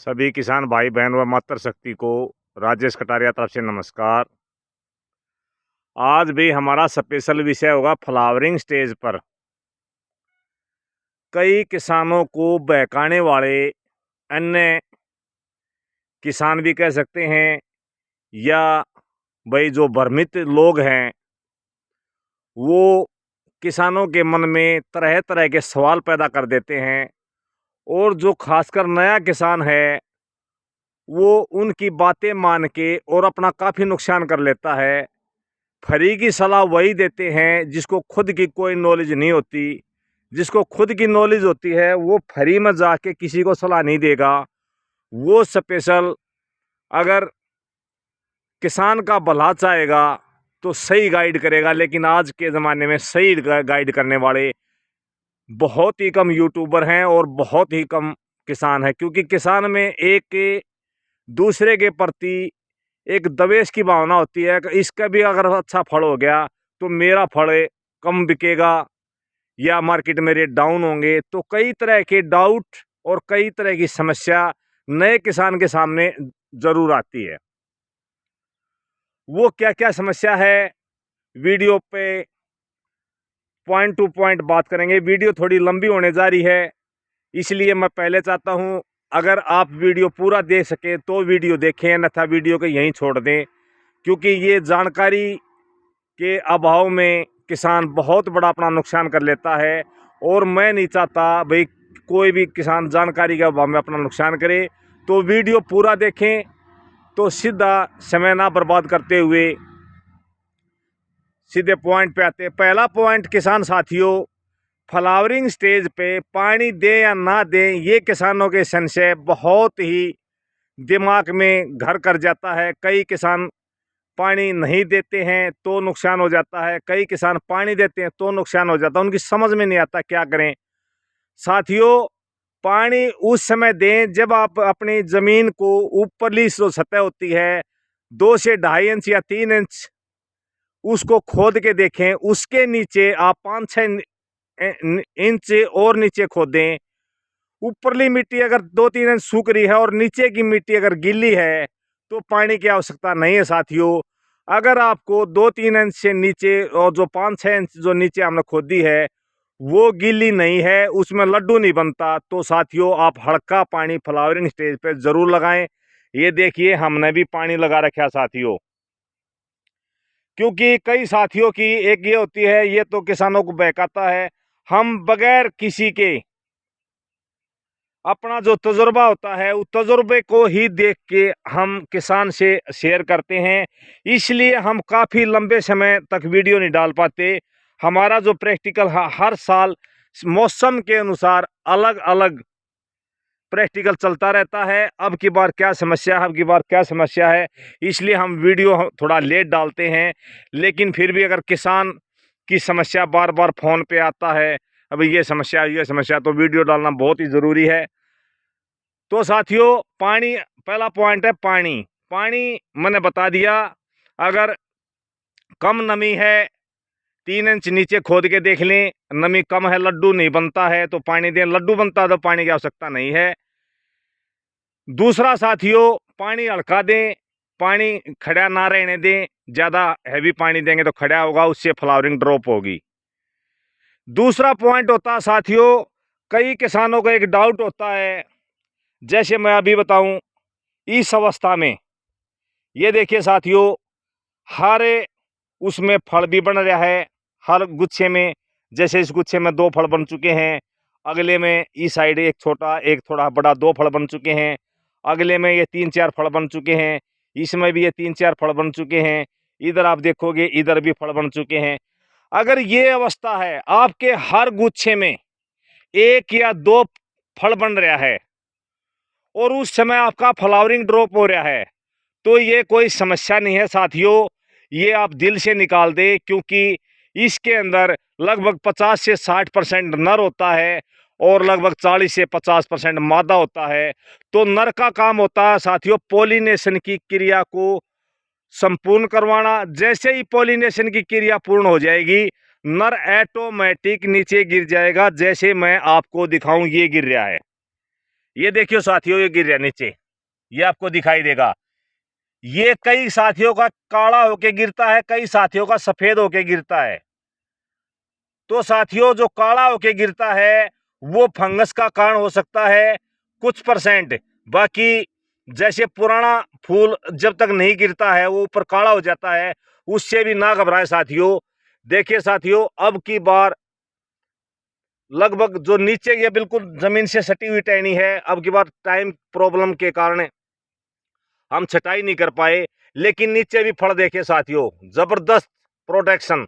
सभी किसान भाई बहन व मातृशक्ति को राजेश कटारिया तरफ से नमस्कार। आज भी हमारा स्पेशल विषय होगा फ्लावरिंग स्टेज पर कई किसानों को बहकाने वाले अन्य किसान भी कह सकते हैं, या भाई जो भ्रमित लोग हैं वो किसानों के मन में तरह तरह के सवाल पैदा कर देते हैं। और जो खासकर नया किसान है वो उनकी बातें मान के और अपना काफ़ी नुकसान कर लेता है। फ्री की सलाह वही देते हैं जिसको खुद की कोई नॉलेज नहीं होती। जिसको खुद की नॉलेज होती है वो फ्री में जाके किसी को सलाह नहीं देगा। वो स्पेशल अगर किसान का भला चाहेगा तो सही गाइड करेगा, लेकिन आज के ज़माने में सही गाइड करने वाले बहुत ही कम यूट्यूबर हैं और बहुत ही कम किसान हैं। क्योंकि किसान में एक दूसरे के प्रति एक द्वेष की भावना होती है कि इसका भी अगर अच्छा फल हो गया तो मेरा फल कम बिकेगा या मार्केट में रेट डाउन होंगे। तो कई तरह के डाउट और कई तरह की समस्या नए किसान के सामने ज़रूर आती है। वो क्या क्या समस्या है वीडियो पे पॉइंट टू पॉइंट बात करेंगे। वीडियो थोड़ी लंबी होने जा रही है, इसलिए मैं पहले चाहता हूं अगर आप वीडियो पूरा देख सके तो वीडियो देखें, अन्यथा वीडियो को यहीं छोड़ दें। क्योंकि ये जानकारी के अभाव में किसान बहुत बड़ा अपना नुकसान कर लेता है, और मैं नहीं चाहता भाई कोई भी किसान जानकारी के अभाव में अपना नुकसान करे। तो वीडियो पूरा देखें, तो सीधा समय ना बर्बाद करते हुए सीधे पॉइंट पे आते हैं। पहला पॉइंट किसान साथियों, फ्लावरिंग स्टेज पे पानी दें या ना दें, ये किसानों के संशय बहुत ही दिमाग में घर कर जाता है। कई किसान पानी नहीं देते हैं तो नुकसान हो जाता है, कई किसान पानी देते हैं तो नुकसान हो जाता है। उनकी समझ में नहीं आता क्या करें। साथियों, पानी उस समय दें जब आप अपनी ज़मीन को ऊपरली जो सतह होती है 2 से 2.5 इंच या 3 इंच उसको खोद के देखें। उसके नीचे आप 5-6 इंच और नीचे खोदें। ऊपरली मिट्टी अगर 2-3 इंच सूख रही है और नीचे की मिट्टी अगर गीली है तो पानी की आवश्यकता नहीं है। साथियों, अगर आपको 2-3 इंच से नीचे और जो 5-6 इंच जो नीचे हमने खोदी है वो गीली नहीं है, उसमें लड्डू नहीं बनता, तो साथियों आप हल्का पानी फ्लावरिंग स्टेज पे ज़रूर लगाएं। ये देखिए हमने भी पानी लगा रखा है साथियों। क्योंकि कई साथियों की एक ये होती है, ये तो किसानों को बहकाता है। हम बगैर किसी के अपना जो तजुर्बा होता है उस तजुर्बे को ही देख के हम किसान से शेयर करते हैं, इसलिए हम काफ़ी लंबे समय तक वीडियो नहीं डाल पाते। हमारा जो प्रैक्टिकल हर साल मौसम के अनुसार अलग अलग प्रैक्टिकल चलता रहता है। अब की बार क्या समस्या है, अब की बार क्या समस्या है, इसलिए हम वीडियो थोड़ा लेट डालते हैं। लेकिन फिर भी अगर किसान की समस्या बार बार फ़ोन पे आता है, अभी ये समस्या, तो वीडियो डालना बहुत ही ज़रूरी है। तो साथियों, पानी पहला पॉइंट है पानी। पानी मैंने बता दिया, अगर कम नमी है 3 इंच नीचे खोद के देख लें, नमी कम है, लड्डू नहीं बनता है तो पानी दें, लड्डू बनता है तो पानी की आवश्यकता नहीं है। दूसरा साथियों, पानी हल्का दें, पानी खड़ा ना रहने दें। ज़्यादा हैवी पानी देंगे तो खड़ा होगा, उससे फ्लावरिंग ड्रॉप होगी। दूसरा पॉइंट होता है साथियों, कई किसानों का एक डाउट होता है, जैसे मैं अभी बताऊं, इस अवस्था में ये देखिए साथियों, हर उसमें फल भी बन रहा है। हर गुच्छे में, जैसे इस गुच्छे में 2 फल बन चुके हैं, अगले में इस साइड एक छोटा एक थोड़ा बड़ा 2 फल बन चुके हैं, अगले में ये 3-4 फल बन चुके हैं, इसमें भी ये 3-4 फल बन चुके हैं, इधर आप देखोगे इधर भी फल बन चुके हैं। अगर ये अवस्था है, आपके हर गुच्छे में 1 या 2 फल बन रहा है और उस समय आपका फ्लावरिंग ड्रॉप हो रहा है, तो ये कोई समस्या नहीं है साथियों। ये आप दिल से निकाल दें, क्योंकि इसके अंदर लगभग 50 से 60% नर होता है और लगभग 40 से 50% मादा होता है। तो नर का काम होता है साथियों पॉलिनेशन की क्रिया को संपूर्ण करवाना। जैसे ही पॉलिनेशन की क्रिया पूर्ण हो जाएगी, नर ऑटोमेटिक नीचे गिर जाएगा। जैसे मैं आपको दिखाऊं, ये गिर रहा है, ये देखियो साथियों, ये गिर रहा नीचे, ये आपको दिखाई देगा। ये कई साथियों का काला होके गिरता है, कई साथियों का सफेद होके गिरता है। तो साथियों, जो काला होके गिरता है वो फंगस का कारण हो सकता है कुछ %। बाकी जैसे पुराना फूल जब तक नहीं गिरता है वो ऊपर काला हो जाता है, उससे भी ना घबराए साथियों। देखिए साथियों, अब की बार लगभग जो नीचे ये बिल्कुल जमीन से सटी हुई टहनी है, अब की बार टाइम प्रॉब्लम के कारण हम छटाई नहीं कर पाए, लेकिन नीचे भी फल देखिए साथियों, जबरदस्त प्रोटेक्शन।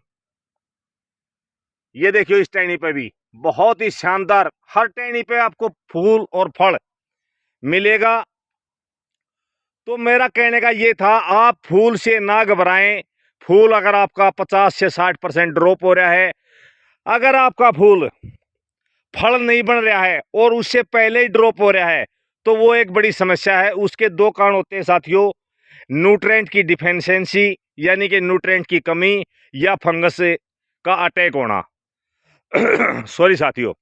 ये देखियो, इस टहनी पे भी बहुत ही शानदार, हर टहनी पे आपको फूल और फल मिलेगा। तो मेरा कहने का ये था, आप फूल से ना घबराएं। फूल अगर आपका 50 से 60% ड्रॉप हो रहा है, अगर आपका फूल फल नहीं बन रहा है और उससे पहले ही ड्रॉप हो रहा है, तो वो एक बड़ी समस्या है। उसके दो कारण होते हैं साथियों, न्यूट्रिएंट की डिफिशियंसी यानी कि न्यूट्रिएंट की कमी, या फंगस का अटैक होना। सॉरी साथियों।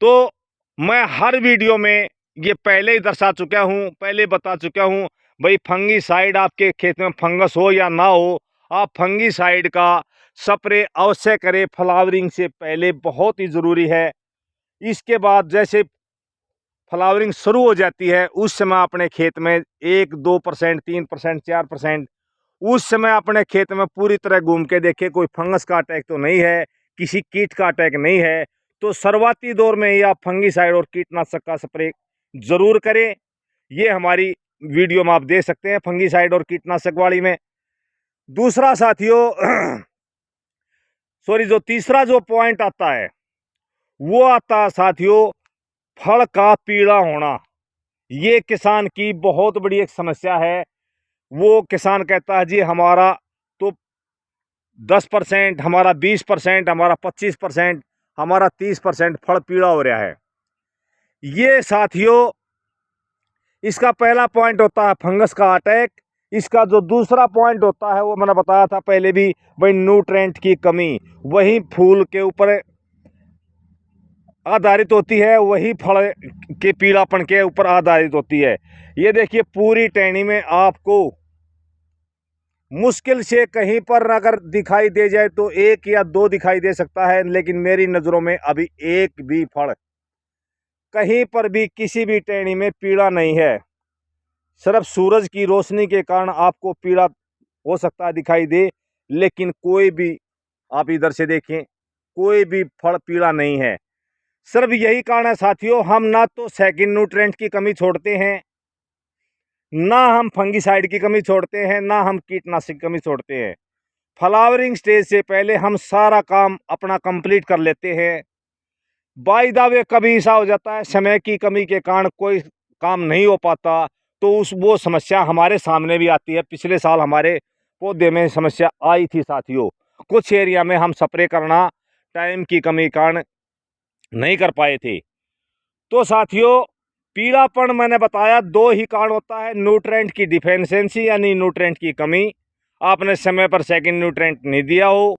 तो मैं हर वीडियो में ये पहले ही दर्शा चुका हूँ, पहले बता चुका हूँ, भाई फंगीसाइड आपके खेत में फंगस हो या ना हो, आप फंगीसाइड का स्प्रे अवश्य करें फ्लावरिंग से पहले, बहुत ही ज़रूरी है। इसके बाद जैसे फ्लावरिंग शुरू हो जाती है, उस समय अपने खेत में 1-2%, 3%, 4%, उस समय अपने खेत में पूरी तरह घूम के देखें कोई फंगस का अटैक तो नहीं है, किसी कीट का अटैक नहीं है। तो शुरुआती दौर में ही आप फंगीसाइड और कीटनाशक का स्प्रे ज़रूर करें। ये हमारी वीडियो में आप देख सकते हैं फंगीसाइड और कीटनाशक वाली में। दूसरा साथियों, सॉरी, जो तीसरा जो पॉइंट आता है वो आता है साथियों, फल का पीला होना। ये किसान की बहुत बड़ी एक समस्या है। वो किसान कहता है जी हमारा तो 10%, हमारा 20%, हमारा 25%, हमारा 30% फल पीला हो रहा है। ये साथियों, इसका पहला पॉइंट होता है फंगस का अटैक। इसका जो दूसरा पॉइंट होता है वो मैंने बताया था पहले भी, भाई न्यूट्रिएंट की कमी, वही फूल के ऊपर आधारित होती है, वही फल के पीलापन के ऊपर आधारित होती है। ये देखिए, पूरी टहनी में आपको मुश्किल से कहीं पर अगर दिखाई दे जाए तो 1 या 2 दिखाई दे सकता है, लेकिन मेरी नज़रों में अभी एक भी फल कहीं पर भी किसी भी टहनी में पीला नहीं है। सिर्फ सूरज की रोशनी के कारण आपको पीला हो सकता है दिखाई दे, लेकिन कोई भी, आप इधर से देखें, कोई भी फल पीला नहीं है। सिर्फ यही कारण है साथियों, हम ना तो सेकंड न्यूट्रिएंट की कमी छोड़ते हैं, ना हम फंगीसाइड की कमी छोड़ते हैं, ना हम कीटनाशक की कमी छोड़ते हैं। फ्लावरिंग स्टेज से पहले हम सारा काम अपना कंप्लीट कर लेते हैं। बाय द वे कभी ऐसा हो जाता है समय की कमी के कारण कोई काम नहीं हो पाता, तो वो समस्या हमारे सामने भी आती है। पिछले साल हमारे पौधे में समस्या आई थी साथियों, कुछ एरिया में हम स्प्रे करना टाइम की कमी के कारण नहीं कर पाए थे। तो साथियों, पीलापन मैंने बताया 2 ही कारण होता है, न्यूट्रिएंट की डिफिशियंसी यानी न्यूट्रिएंट की कमी, आपने समय पर सेकंड न्यूट्रिएंट नहीं दिया हो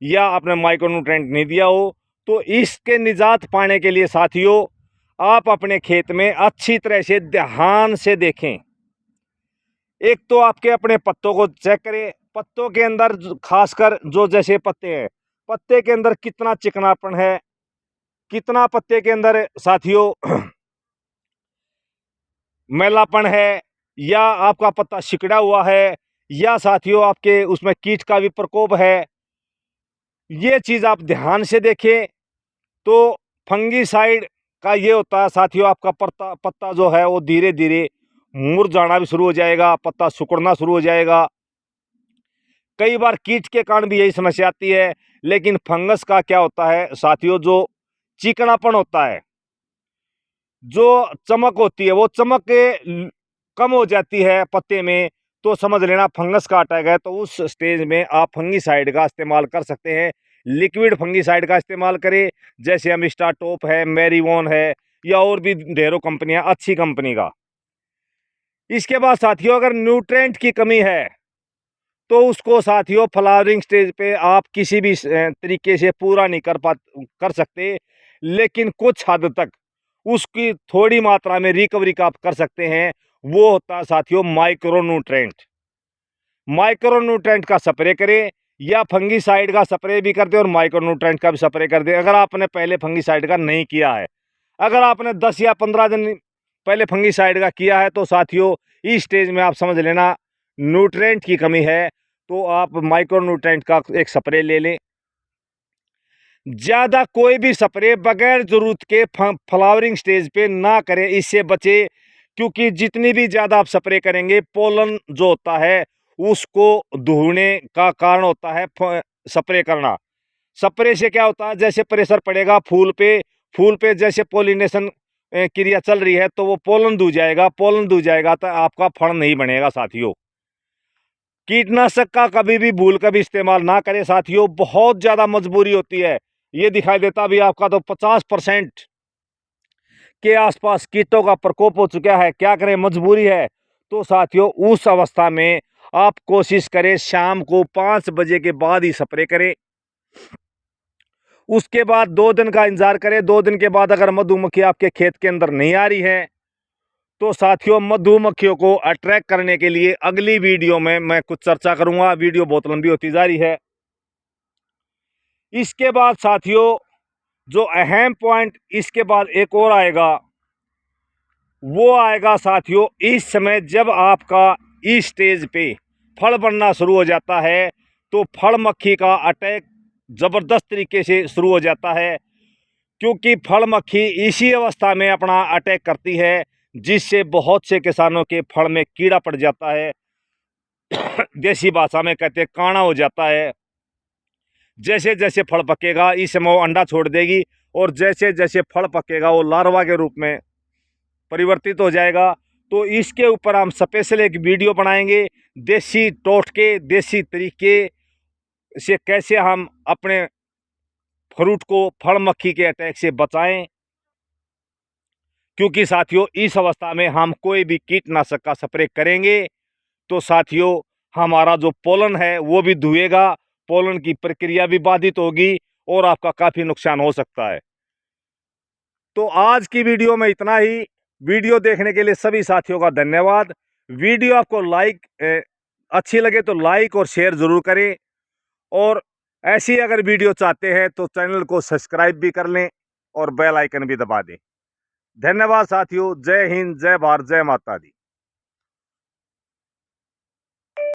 या आपने माइक्रो न्यूट्रिएंट नहीं दिया हो। तो इसके निजात पाने के लिए साथियों, आप अपने खेत में अच्छी तरह से ध्यान से देखें। एक तो आपके अपने पत्तों को चेक करें, पत्तों के अंदर खासकर जो जैसे पत्ते हैं, पत्ते के अंदर कितना चिकनापन है, कितना पत्ते के अंदर साथियों मैलापन है, या आपका पत्ता सिकुड़ा हुआ है, या साथियों आपके उसमें कीट का भी प्रकोप है। ये चीज़ आप ध्यान से देखें। तो फंगीसाइड का ये होता है साथियों, आपका पत्ता जो है वो धीरे धीरे मुरझाना भी शुरू हो जाएगा, पत्ता सिकुड़ना शुरू हो जाएगा। कई बार कीट के कारण भी यही समस्या आती है, लेकिन फंगस का क्या होता है साथियों, जो चिकनापन होता है, जो चमक होती है, वो चमक कम हो जाती है पत्ते में, तो समझ लेना फंगस का अटैक है। तो उस स्टेज में आप फंगीसाइड का इस्तेमाल कर सकते हैं। लिक्विड फंगीसाइड का इस्तेमाल करें, जैसे अमिस्टा टॉप है, मैरीवॉन है, या और भी ढेरों कंपनियां, अच्छी कंपनी का। इसके बाद साथियों, अगर न्यूट्रिएंट की कमी है तो उसको साथियों फ्लावरिंग स्टेज पे आप किसी भी तरीके से पूरा नहीं कर सकते, लेकिन कुछ हद तक उसकी थोड़ी मात्रा में रिकवरी का आप कर सकते हैं। वो होता है साथियों माइक्रोन्यूट्रेंट। माइक्रोन्यूट्रेंट का स्प्रे करें या फंगीसाइड का स्प्रे भी कर दे और माइक्रोन्यूट्रेंट का भी स्प्रे कर दे। अगर आपने पहले फंगीसाइड का नहीं किया है, अगर आपने 10 या 15 दिन पहले फंगीसाइड का किया है, तो साथियों इस स्टेज में आप समझ लेना न्यूट्रेंट की कमी है, तो आप माइक्रोन्यूट्रेंट का एक स्प्रे ले लें। ज़्यादा कोई भी स्प्रे बगैर ज़रूरत के फ्लावरिंग स्टेज पे ना करें, इससे बचे, क्योंकि जितनी भी ज़्यादा आप स्प्रे करेंगे पोलन जो होता है उसको दुहने का कारण होता है स्प्रे करना। स्प्रे से क्या होता है, जैसे प्रेशर पड़ेगा फूल पे जैसे पोलिनेशन क्रिया चल रही है तो वो पोलन दूह जाएगा तो आपका फल नहीं बनेगा साथियों। कीटनाशक का कभी भी भूल कभी इस्तेमाल ना करें साथियों, बहुत ज़्यादा मजबूरी होती है। ये दिखाई देता भी आपका तो 50% के आसपास कीटों का प्रकोप हो चुका है, क्या करें मजबूरी है। तो साथियों उस अवस्था में आप कोशिश करें शाम को 5 बजे के बाद ही स्प्रे करें। उसके बाद 2 दिन का इंतजार करें। 2 दिन के बाद अगर मधुमक्खी आपके खेत के अंदर नहीं आ रही है, तो साथियों मधुमक्खियों को अट्रैक्ट करने के लिए अगली वीडियो में मैं कुछ चर्चा करूंगा। वीडियो बहुत लंबी होती जा रही है। इसके बाद साथियों जो अहम पॉइंट इसके बाद एक और आएगा, वो आएगा साथियों इस समय जब आपका इस स्टेज पे फल बनना शुरू हो जाता है, तो फल मक्खी का अटैक ज़बरदस्त तरीके से शुरू हो जाता है, क्योंकि फल मक्खी इसी अवस्था में अपना अटैक करती है, जिससे बहुत से किसानों के फल में कीड़ा पड़ जाता है। देसी भाषा में कहते हैं काना हो जाता है। जैसे जैसे फल पकेगा इस समय वो अंडा छोड़ देगी, और जैसे जैसे फल पकेगा वो लार्वा के रूप में परिवर्तित हो जाएगा। तो इसके ऊपर हम स्पेशल एक वीडियो बनाएंगे, देसी टोटके देसी तरीके से कैसे हम अपने फ्रूट को फल मक्खी के अटैक से बचाएं। क्योंकि साथियों इस अवस्था में हम कोई भी कीटनाशक का स्प्रे करेंगे तो साथियों हमारा जो पोलन है वो भी धुएगा, पोलन की प्रक्रिया भी बाधित होगी और आपका काफ़ी नुकसान हो सकता है। तो आज की वीडियो में इतना ही। वीडियो देखने के लिए सभी साथियों का धन्यवाद। वीडियो आपको अच्छी लगे तो लाइक और शेयर ज़रूर करें, और ऐसी अगर वीडियो चाहते हैं तो चैनल को सब्सक्राइब भी कर लें और बेल आइकन भी दबा दें। धन्यवाद साथियों। जय हिंद, जय भारत, जय माता दी।